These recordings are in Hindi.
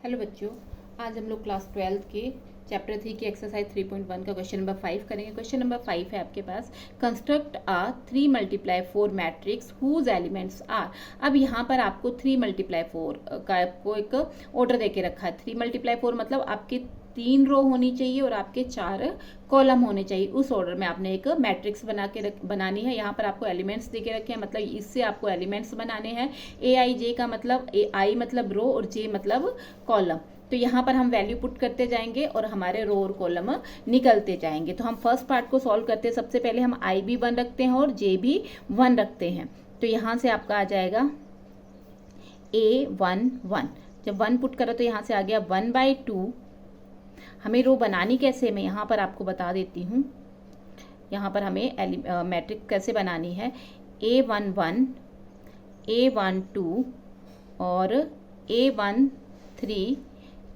हेलो बच्चों, आज हम लोग क्लास 12 के चैप्टर 3 की एक्सरसाइज 3.1 का क्वेश्चन नंबर 5 करेंगे। क्वेश्चन नंबर 5 है आपके पास, construct a 3 multiply 4 matrix whose elements are. अब यहाँ पर आपको 3 मल्टीप्लाई 4 का आपको एक ऑर्डर दे के रखा है। 3 मल्टीप्लाई 4 मतलब आपके 3 रो होनी चाहिए और आपके 4 कॉलम होने चाहिए। उस ऑर्डर में आपने एक मैट्रिक्स बनानी है। यहाँ पर आपको एलिमेंट्स दे के रखे हैं, मतलब इससे आपको एलिमेंट्स बनाने हैं। ए आई जे का मतलब आई मतलब रो और जे मतलब कॉलम। तो यहाँ पर हम वैल्यू पुट करते जाएंगे और हमारे रो और कॉलम निकलते जाएंगे। तो हम फर्स्ट पार्ट को सॉल्व करते हैं। सबसे पहले हम आई भी 1 रखते हैं और जे भी 1 रखते हैं। तो यहाँ से आपका आ जाएगा A11। जब 1 पुट करो तो यहाँ से आ गया 1/2। हमें रो बनानी कैसे, मैं यहाँ पर आपको बता देती हूँ। यहाँ पर हमें मैट्रिक्स कैसे बनानी है। A11, A12 और A13,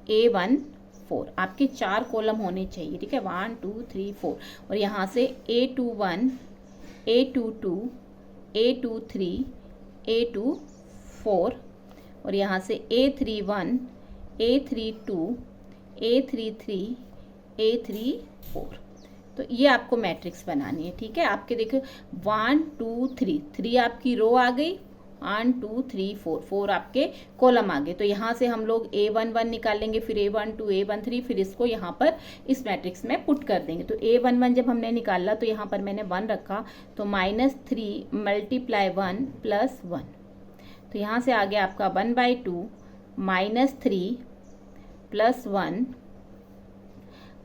A14 आपके 4 कॉलम होने चाहिए। ठीक है, 1 2 3 4। और यहाँ से A21, A22, A23, A24 और यहाँ से A31, A32, A33, A34। तो ये आपको मैट्रिक्स बनानी है। ठीक है, आपके देखो 1 2 3, 3 आपकी रो आ गई, 1 2 3 4, 4 आपके कॉलम आ गए। तो यहाँ से हम लोग A11 निकालेंगे, फिर A12, A13, फिर इसको यहाँ पर इस मैट्रिक्स में पुट कर देंगे। तो A11 जब हमने निकाला तो यहाँ पर मैंने 1 रखा, तो -3 मल्टीप्लाई 1 प्लस 1। तो यहाँ से आ गया आपका 1/2 -3 प्लस 1,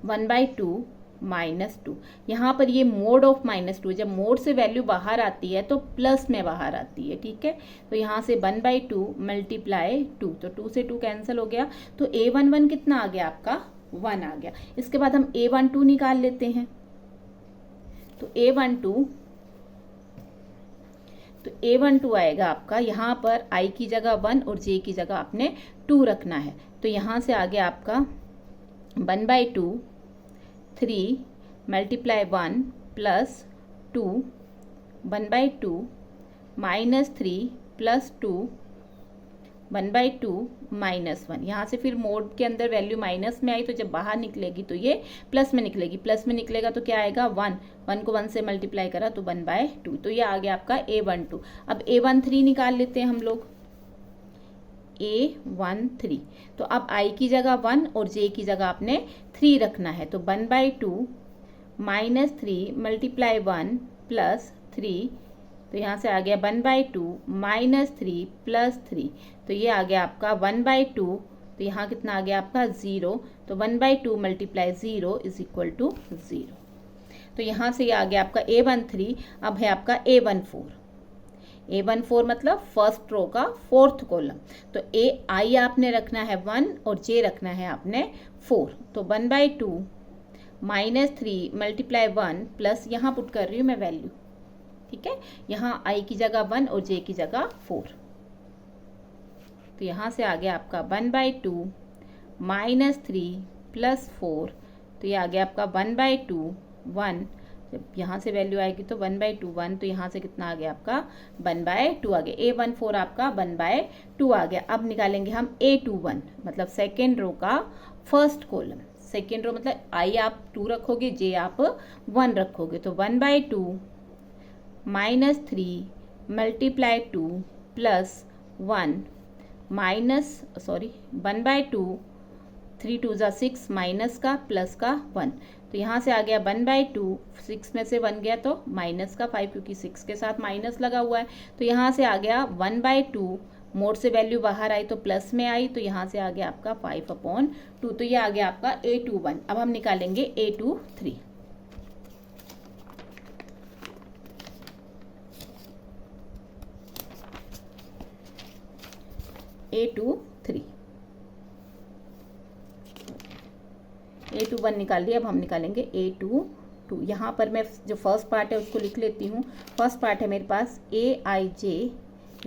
1/2 -2। यहाँ पर ये मोड ऑफ -2, जब मोड से वैल्यू बाहर आती है तो प्लस में बाहर आती है। ठीक है, तो यहाँ से 1/2 मल्टीप्लाई 2, तो 2 से 2 कैंसिल हो गया। तो A11 कितना आ गया आपका, 1 आ गया। इसके बाद हम A12 निकाल लेते हैं। तो A12 आएगा आपका, यहाँ पर I की जगह 1 और J की जगह आपने 2 रखना है। तो यहाँ से आ गया आपका 1/2 3 मल्टीप्लाई 1 प्लस 2, 1/2 -3 प्लस 2, 1/2 -1। यहाँ से फिर मोड के अंदर वैल्यू माइनस में आई, तो जब बाहर निकलेगी तो ये प्लस में निकलेगी। प्लस में निकलेगा तो क्या आएगा, 1 1 को 1 से मल्टीप्लाई करा तो 1/2। तो ये आ गया आपका A12। अब A13 निकाल लेते हैं हम लोग। A13, तो अब I की जगह 1 और J की जगह आपने 3 रखना है। तो 1/2 -3 मल्टीप्लाई 1 प्लस 3। तो यहाँ से आ गया 1/2 -3 प्लस 3। तो ये आ गया आपका 1/2। तो यहाँ कितना आ गया आपका 0। तो 1/2 मल्टीप्लाई 0 इज इक्वल टू 0। तो यहाँ से ये आ गया आपका A13। अब है आपका A14। A14 मतलब फर्स्ट रो का 4th कॉलम। तो I आपने रखना है 1 और J रखना है आपने 4। तो 1/2 -3 मल्टीप्लाई 1 प्लस, यहाँ पुट कर रही हूँ मैं वैल्यू। ठीक है, यहाँ I की जगह 1 और J की जगह 4। तो यहाँ से आ गया आपका 1/2 -3 प्लस 4। तो ये आ गया आपका 1/2 1। जब यहाँ से वैल्यू आएगी तो 1/2 1, तो यहाँ से कितना आ गया आपका 1/2 आ गया। A14 आपका 1/2 आ गया। अब निकालेंगे हम A21, मतलब सेकेंड रो का फर्स्ट कॉलम। सेकेंड रो मतलब I आप 2 रखोगे, J आप 1 रखोगे। तो 1/2 -3 मल्टीप्लाई 2 प्लस 1 1/2 3 2 जा 6 माइनस का प्लस का 1। तो यहाँ से आ गया 1/2, 6 में से 1 गया तो माइनस का 5, क्योंकि 6 के साथ माइनस लगा हुआ है। तो यहाँ से आ गया 1/2, मोड से वैल्यू बाहर आई तो प्लस में आई, तो यहाँ से आ गया आपका 5/2। तो ये आ गया आपका A21। अब हम निकालेंगे A23। A21 निकाल लिया। अब हम निकालेंगे A22। यहाँ पर मैं जो फर्स्ट पार्ट है उसको लिख लेती हूँ। फर्स्ट पार्ट है मेरे पास AIJ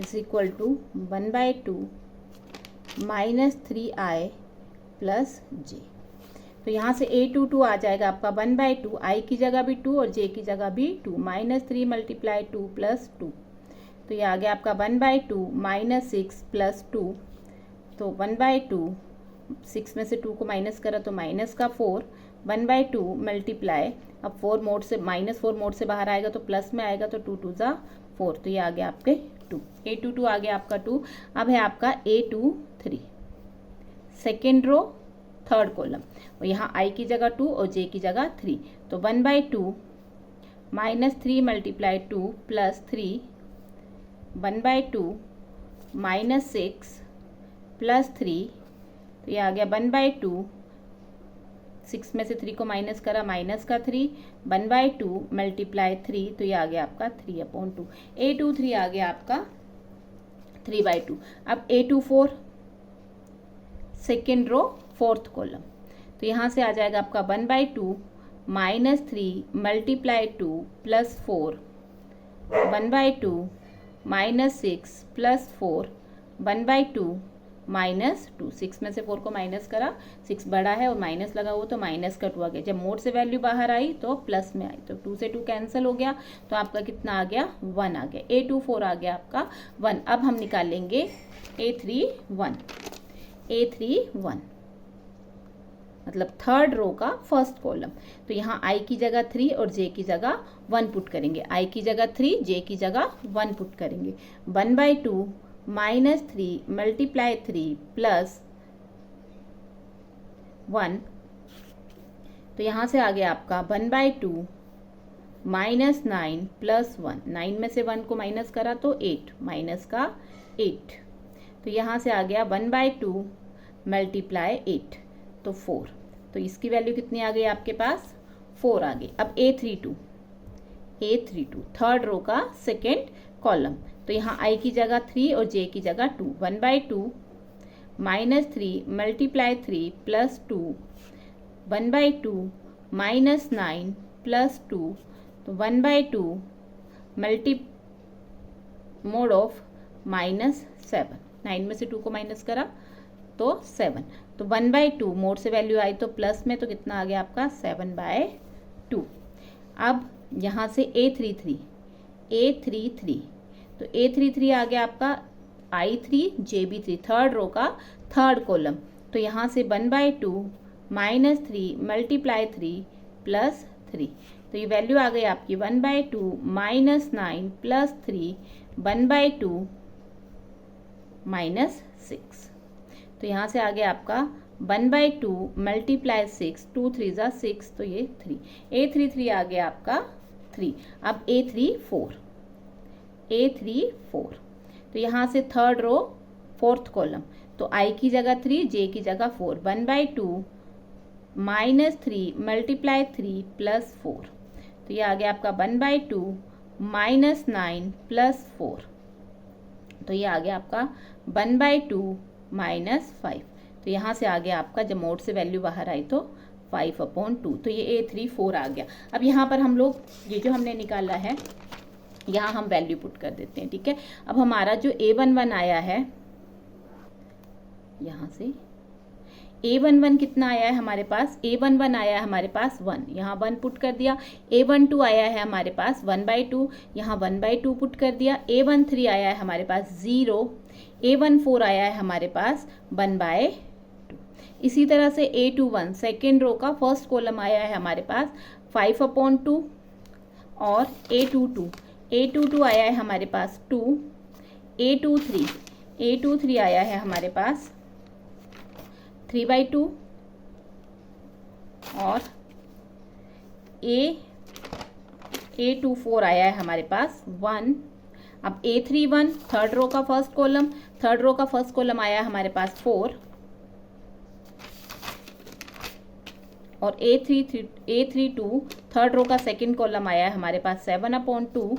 is equal to 1/2 -3I plus J। तो यहाँ से A22 आ जाएगा आपका 1/2, I की जगह भी 2 और J की जगह भी 2, -3 मल्टीप्लाई 2 प्लस 2। तो ये आ गया आपका 1/2 -6 प्लस 2। तो 1/2 6 में से 2 को माइनस करा तो माइनस का 4, 1/2 मल्टीप्लाई, अब 4 मोड से -4 मोड से बाहर आएगा तो प्लस में आएगा, तो 2 2 ज़ा 4, तो ये आ गया आपके 2, A22 आ गया आपका 2। अब है आपका A23, second row third column, और यहाँ I की जगह 2 और J की जगह 3, तो 1/2 -3 मल्टीप्लाई 2 प्लस 3, 1/2 -6 प्लस 3, तो ये आ गया 1/2, 6 में से 3 को माइनस करा माइनस का 3, 1/2 मल्टीप्लाई 3, तो ये आ गया आपका 3/2, A23 आ गया आपका 3/2। अब A24 second row fourth column, तो यहाँ से आ जाएगा आपका 1/2 -3 मल्टीप्लाई 2 प्लस 4, 1/2 -6 प्लस 4, 1/2 -2, 6 में से 4 को माइनस करा, 6 बड़ा है और माइनस लगा हुआ तो माइनस का 2 आ गया, जब मोड से वैल्यू बाहर आई तो प्लस में आई, तो 2 से 2 कैंसिल हो गया, तो आपका कितना आ गया 1 आ गया, A24 आ गया आपका 1। अब हम निकालेंगे A31, A31 मतलब थर्ड रो का फर्स्ट कॉलम, तो यहाँ I की जगह 3 और J की जगह 1 पुट करेंगे, I की जगह 3, J की जगह 1 पुट करेंगे, 1/2 -3 मल्टीप्लाई 3 प्लस 1, तो यहाँ से आ गया आपका 1/2 -9 प्लस 1, 9 में से 1 को माइनस करा तो 8, माइनस का 8, तो यहाँ से आ गया 1/2 मल्टीप्लाई 8, तो 4, तो इसकी वैल्यू कितनी आ गई आपके पास 4 आ गई। अब A32 थर्ड रो का सेकेंड कॉलम, तो यहाँ I की जगह 3 और J की जगह 2, 1/2 -3 मल्टीप्लाई 3 प्लस 2, 1/2 -9 प्लस 2, तो 1/2 मल्टी मोड ऑफ -7, 9 में से 2 को माइनस करा तो 7, तो 1/2 मोड से वैल्यू आई तो प्लस में, तो कितना आ गया आपका 7/2। अब यहाँ से A33, तो A33 आ गया आपका I3 JB3 थर्ड रो का थर्ड कॉलम, तो यहाँ से 1/2 -3 मल्टीप्लाई 3 प्लस 3, तो ये वैल्यू आ गई आपकी 1/2 -9 प्लस 3, 1/2 -6, तो यहाँ से आ गया आपका 1/2 मल्टीप्लाई 6, 2 3 ज़ा 6, तो ये 3, A33 आ गया आपका 3। अब A34, तो यहाँ से थर्ड रो फोर्थ कॉलम, तो I की जगह 3, J की जगह 4, 1/2 -3 मल्टीप्लाई 3 प्लस 4, तो ये आ गया आपका 1/2 -9 प्लस 4, तो ये आ गया आपका 1/2 -5, तो यहाँ से आ गया आपका जब मोड से वैल्यू बाहर आई तो 5/2, तो ये A34 आ गया। अब यहाँ पर हम लोग ये जो हमने निकाला है यहाँ हम वैल्यू पुट कर देते हैं, ठीक है। अब हमारा जो A11 आया है, यहाँ से A11 कितना आया है हमारे पास, A11 आया है हमारे पास 1, यहाँ 1 पुट कर दिया। A12 आया है हमारे पास 1/2, यहाँ 1/2 पुट कर दिया। A13 आया है हमारे पास 0, A14 आया है हमारे पास 1/2। इसी तरह से A21 सेकेंड रो का फर्स्ट कॉलम आया है हमारे पास 5/2, और A22 आया है हमारे पास 2, A23 आया है हमारे पास 3/2, और A24 आया है हमारे पास 1। अब A31 थर्ड रो का फर्स्ट कॉलम आया है हमारे पास 4, और A32 थर्ड रो का सेकंड कॉलम आया है हमारे पास 7/2।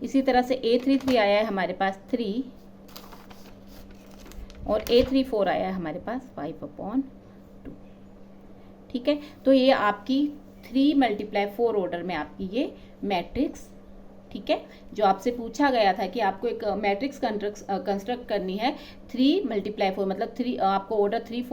इसी तरह से A33 आया है हमारे पास 3, और A34 आया है हमारे पास 5/2, ठीक है। तो ये आपकी 3 × 4 ऑर्डर में आपकी ये मैट्रिक्स, ठीक है, जो आपसे पूछा गया था कि आपको एक मैट्रिक्स कंस्ट्रक्ट करनी है 3 × 4, मतलब 3 आपको ऑर्डर 3 ×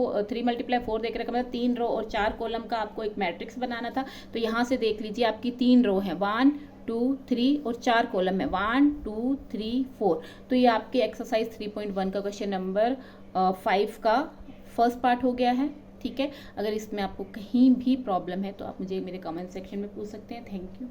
4 देख रखा, मतलब 3 रो और 4 कॉलम का आपको एक मैट्रिक्स बनाना था। तो यहाँ से देख लीजिए आपकी 3 रो है, 1 2 3 और 4 कॉलम है 1 2 3 4। तो ये आपके एक्सरसाइज 3.1 का क्वेश्चन नंबर 5 का फर्स्ट पार्ट हो गया है। ठीक है, अगर इसमें आपको कहीं भी प्रॉब्लम है तो आप मुझे मेरे कमेंट सेक्शन में पूछ सकते हैं। Thank you.